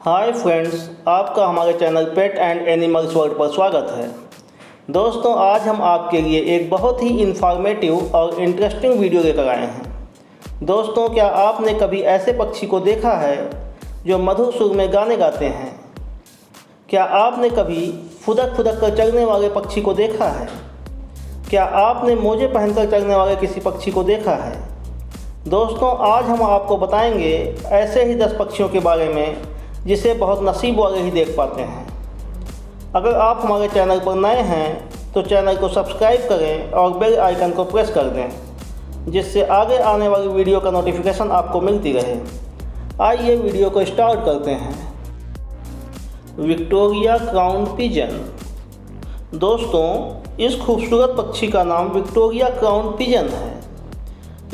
Hi friends, आपका हमारे channel pet and animals world पर स्वागत है। दोस्तों, आज हम आपके लिए एक बहुत ही इंफॉर्मेटिव और इंटरेस्टिंग वीडियो लेकर आए हैं। दोस्तों, क्या आपने कभी ऐसे पक्षी को देखा है जो मधुर सुर में गाने गाते हैं? क्या आपने कभी फुदक फुदक कर चलने वाले पक्षी को देखा है? क्या आपने मोजे पहनकर चलने वाले किसी पक्षी को देखा है? दोस्तों, आज हम आपको बताएंगे ऐसे ही 10 पक्षियों के बारे में जिसे बहुत नसीब वाले ही देख पाते हैं। अगर आप हमारे चैनल पर नए हैं तो चैनल को सब्सक्राइब करें और बेल आइकन को प्रेस कर दें, जिससे आगे आने वाली वीडियो का नोटिफिकेशन आपको मिलती रहे। आइए वीडियो को स्टार्ट करते हैं। Victoria crown pigeon. दोस्तों, इस खूबसूरत पक्षी का नाम विक्टोरिया क्राउन पिजन है।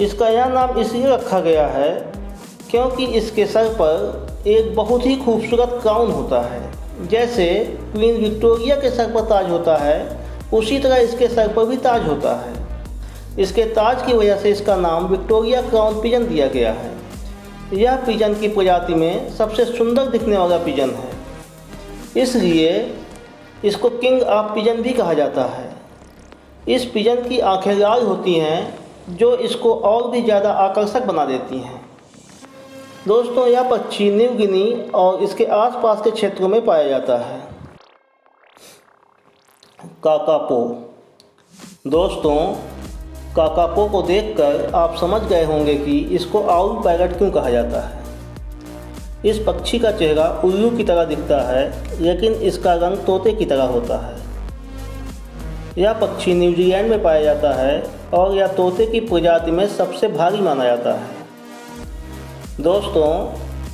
इसका यह नाम इसलिए रखा गया है क्योंकि इसके सर पर एक बहुत ही खूबसूरत क्राउन होता है। जैसे क्वीन विक्टोरिया के सर पर ताज होता है, उसी तरह इसके सर पर भी ताज होता है। इसके ताज की वजह से इसका नाम विक्टोरिया क्राउन पिजन दिया गया है। यह पिजन की प्रजाति में सबसे सुंदर दिखने वाला पिजन है, इसलिए इसको किंग ऑफ पिजन भी कहा जाता है। इस पिजन की आंखें लाल होती हैं, जो इसको और भी ज़्यादा आकर्षक बना देती हैं। दोस्तों, यह पक्षी न्यू गिनी और इसके आसपास के क्षेत्रों में पाया जाता है। काकापो। दोस्तों, काकापो को देखकर आप समझ गए होंगे कि इसको आउल पैरट क्यों कहा जाता है। इस पक्षी का चेहरा उल्लू की तरह दिखता है, लेकिन इसका रंग तोते की तरह होता है। यह पक्षी न्यूजीलैंड में पाया जाता है और यह तोते की प्रजाति में सबसे भारी माना जाता है। दोस्तों,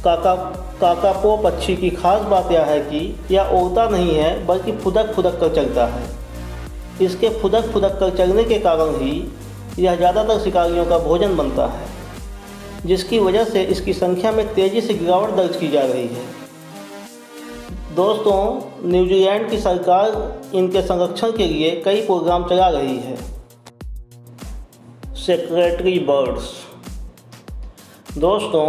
काकापो पक्षी की खास बात यह है कि यह उड़ता नहीं है, बल्कि फुदक फुदक कर चलता है। इसके फुदक फुदक कर चलने के कारण ही यह ज़्यादातर शिकारियों का भोजन बनता है, जिसकी वजह से इसकी संख्या में तेज़ी से गिरावट दर्ज की जा रही है। दोस्तों, न्यूजीलैंड की सरकार इनके संरक्षण के लिए कई प्रोग्राम चला रही है। Secretary birds. दोस्तों,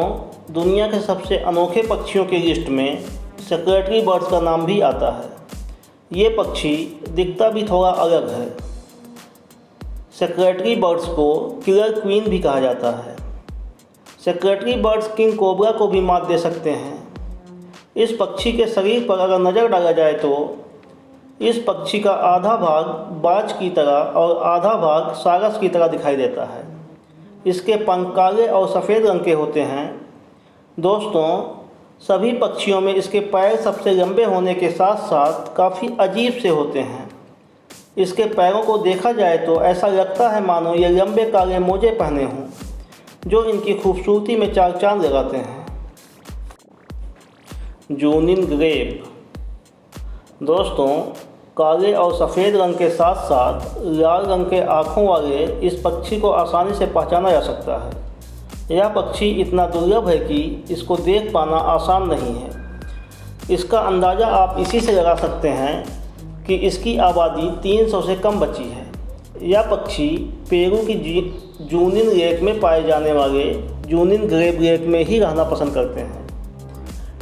दुनिया के सबसे अनोखे पक्षियों की लिस्ट में सेक्रेटरी बर्ड्स का नाम भी आता है। ये पक्षी दिखता भी थोड़ा अलग है। सेक्रेटरी बर्ड्स को किलर क्वीन भी कहा जाता है। सेक्रेटरी बर्ड्स किंग कोबरा को भी मात दे सकते हैं। इस पक्षी के शरीर पर अगर नज़र डाला जाए तो इस पक्षी का आधा भाग बाज की तरह और आधा भाग सारस की तरह दिखाई देता है। इसके पंख काले और सफ़ेद रंग के होते हैं। दोस्तों, सभी पक्षियों में इसके पैर सबसे लंबे होने के साथ साथ काफ़ी अजीब से होते हैं। इसके पैरों को देखा जाए तो ऐसा लगता है मानो ये लंबे काले मोजे पहने हों, जो इनकी खूबसूरती में चार चांद लगाते हैं। जूनिन ग्रेप। दोस्तों, काले और सफ़ेद रंग के साथ साथ लाल रंग के आँखों वाले इस पक्षी को आसानी से पहचाना जा सकता है। यह पक्षी इतना दुर्लभ है कि इसको देख पाना आसान नहीं है। इसका अंदाज़ा आप इसी से लगा सकते हैं कि इसकी आबादी 300 से कम बची है। यह पक्षी पेरू की जूनिन लेक में पाए जाने वाले जूनिन ग्रेप लेक में ही रहना पसंद करते हैं।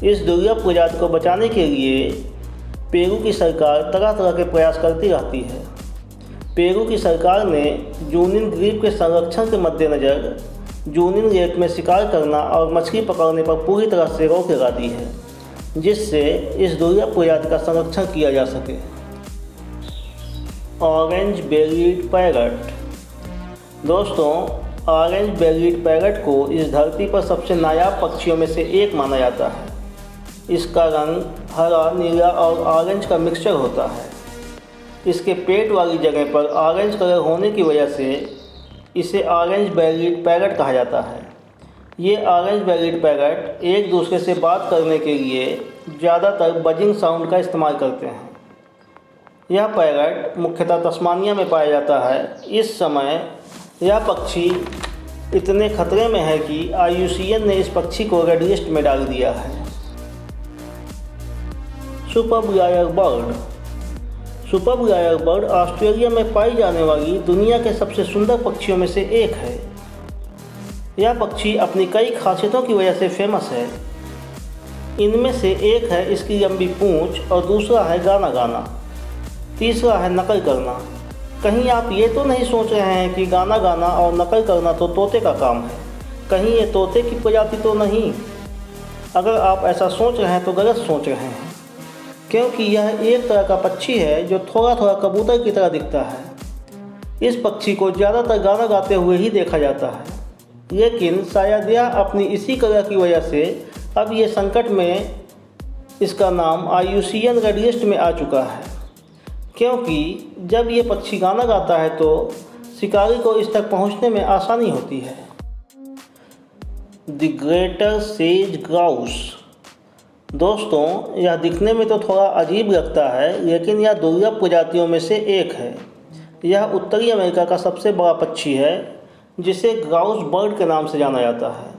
इस दुर्लभ प्रजाति को बचाने के लिए पेरू की सरकार तरह तरह के प्रयास करती रहती है। पेरू की सरकार ने जूनिन ग्रेप के संरक्षण के मद्देनज़र जूनिन लेक में शिकार करना और मछली पकड़ने पर पूरी तरह से रोक लगा दी है, जिससे इस दुर्लभ प्रजाति का संरक्षण किया जा सके। Orange bellied parrot. दोस्तों, ऑरेंज बेलीड पैरट को इस धरती पर सबसे नायाब पक्षियों में से एक माना जाता है। इसका रंग हरा, नीला और ऑरेंज का मिक्सचर होता है। इसके पेट वाली जगह पर ऑरेंज कलर होने की वजह से इसे ऑरेंज बेलीड पैरट कहा जाता है। ये ऑरेंज बेलीड पैरट एक दूसरे से बात करने के लिए ज़्यादातर बजिंग साउंड का इस्तेमाल करते हैं। यह पैरट मुख्यतः तस्मानिया में पाया जाता है। इस समय यह पक्षी इतने खतरे में है कि IUCN ने इस पक्षी को रेड लिस्ट में डाल दिया है। Superb lyre bird. Superb lyre bird Australia में पाई जाने वाली दुनिया के सबसे सुंदर पक्षियों में से एक है। यह पक्षी अपनी कई खासियतों की वजह से फेमस है। इनमें से एक है इसकी लंबी पूंछ और दूसरा है गाना गाना, तीसरा है नकल करना। कहीं आप ये तो नहीं सोच रहे हैं कि गाना गाना और नकल करना तो तोते का काम है, कहीं ये तोते की प्रजाति तो नहीं? अगर आप ऐसा सोच रहे हैं तो गलत सोच रहे हैं, क्योंकि यह एक तरह का पक्षी है जो थोड़ा थोड़ा कबूतर की तरह दिखता है। इस पक्षी को ज़्यादातर गाना गाते हुए ही देखा जाता है, लेकिन शायद यह अपनी इसी कला की वजह से अब ये संकट में इसका नाम IUCN रेड लिस्ट में आ चुका है, क्योंकि जब ये पक्षी गाना गाता है तो शिकारी को इस तक पहुंचने में आसानी होती है। The greater says grouse. दोस्तों, यह दिखने में तो थोड़ा अजीब लगता है, लेकिन यह दुर्लभ प्रजातियों में से एक है। यह उत्तरी अमेरिका का सबसे बड़ा पक्षी है, जिसे ग्राउस बर्ड के नाम से जाना जाता है।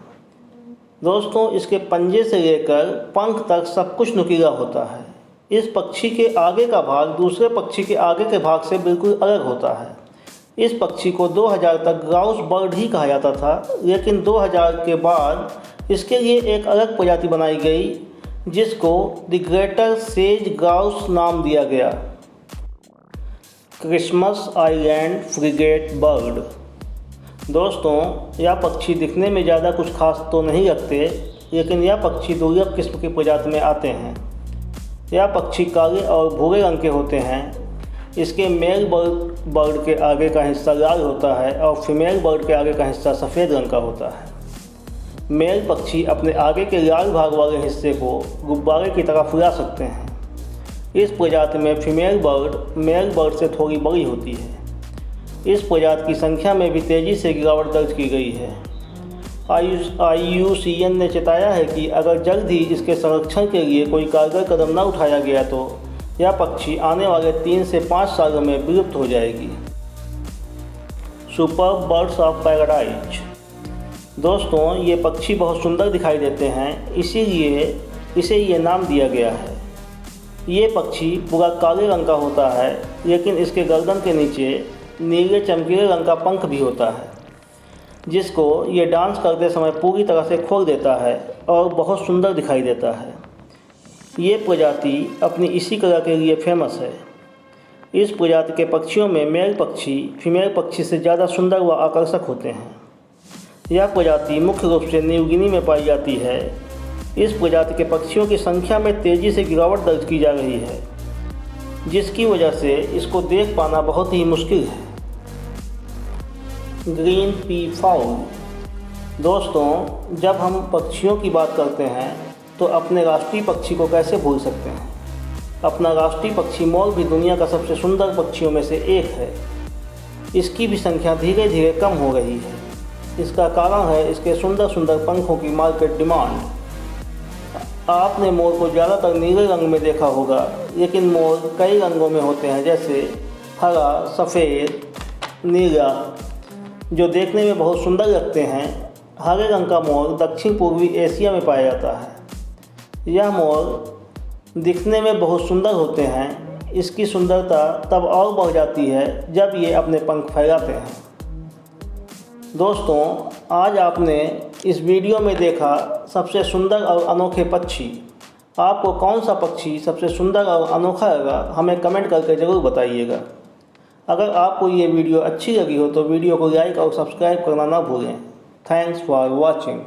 दोस्तों, इसके पंजे से लेकर पंख तक सब कुछ नुकीला होता है। इस पक्षी के आगे का भाग दूसरे पक्षी के आगे के भाग से बिल्कुल अलग होता है। इस पक्षी को 2000 तक ग्राउस बर्ड ही कहा जाता था, लेकिन 2000 के बाद इसके लिए एक अलग प्रजाति बनाई गई, जिसको द ग्रेटर सेज ग्राउस नाम दिया गया। Christmas island frigate bird. दोस्तों, यह पक्षी दिखने में ज़्यादा कुछ खास तो नहीं लगते, लेकिन यह पक्षी दुर्लभ किस्म की प्रजाति में आते हैं। यह पक्षी काले और भूरे रंग के होते हैं। इसके मेल बर्ड के आगे का हिस्सा लाल होता है और फीमेल बर्ड के आगे का हिस्सा सफ़ेद रंग का होता है। मेल पक्षी अपने आगे के लाल भाग वाले हिस्से को गुब्बारे की तरह फुला सकते हैं। इस प्रजाति में फीमेल बर्ड मेल बर्ड से थोड़ी बड़ी होती है। इस प्रजाति की संख्या में भी तेज़ी से गिरावट दर्ज की गई है। IUCN ने चेताया है कि अगर जल्द ही इसके संरक्षण के लिए कोई कारगर कदम न उठाया गया तो यह पक्षी आने वाले 3 से 5 सालों में विलुप्त हो जाएगी। Super birds of paradise. दोस्तों, ये पक्षी बहुत सुंदर दिखाई देते हैं, इसीलिए इसे ये नाम दिया गया है। ये पक्षी पूरा काले रंग का होता है, लेकिन इसके गर्दन के नीचे नीले चमकीले रंग का पंख भी होता है, जिसको ये डांस करते समय पूरी तरह से खोल देता है और बहुत सुंदर दिखाई देता है। ये प्रजाति अपनी इसी कला के लिए फेमस है। इस प्रजाति के पक्षियों में मेल पक्षी फीमेल पक्षी से ज़्यादा सुंदर व आकर्षक होते हैं। यह प्रजाति मुख्य रूप से न्यू गिनी में पाई जाती है। इस प्रजाति के पक्षियों की संख्या में तेज़ी से गिरावट दर्ज की जा रही है, जिसकी वजह से इसको देख पाना बहुत ही मुश्किल है। Green pea foul. दोस्तों, जब हम पक्षियों की बात करते हैं तो अपने राष्ट्रीय पक्षी को कैसे भूल सकते हैं। अपना राष्ट्रीय पक्षी मोर भी दुनिया का सबसे सुंदर पक्षियों में से एक है। इसकी भी संख्या धीरे धीरे कम हो रही है। इसका कारण है इसके सुंदर सुंदर पंखों की मार्केट डिमांड। आपने मोर को ज़्यादातर नीले रंग में देखा होगा, लेकिन मोर कई रंगों में होते हैं, जैसे हरा, सफ़ेद, नीला, जो देखने में बहुत सुंदर लगते हैं। हरे रंग का मोर दक्षिण पूर्वी एशिया में पाया जाता है। यह मोर दिखने में बहुत सुंदर होते हैं। इसकी सुंदरता तब और बढ़ जाती है जब ये अपने पंख फैलाते हैं। दोस्तों, आज आपने इस वीडियो में देखा सबसे सुंदर और अनोखे पक्षी। आपको कौन सा पक्षी सबसे सुंदर और अनोखा लगा, हमें कमेंट करके ज़रूर बताइएगा। अगर आपको ये वीडियो अच्छी लगी हो तो वीडियो को लाइक और सब्सक्राइब करना ना भूलें। Thanks for watching.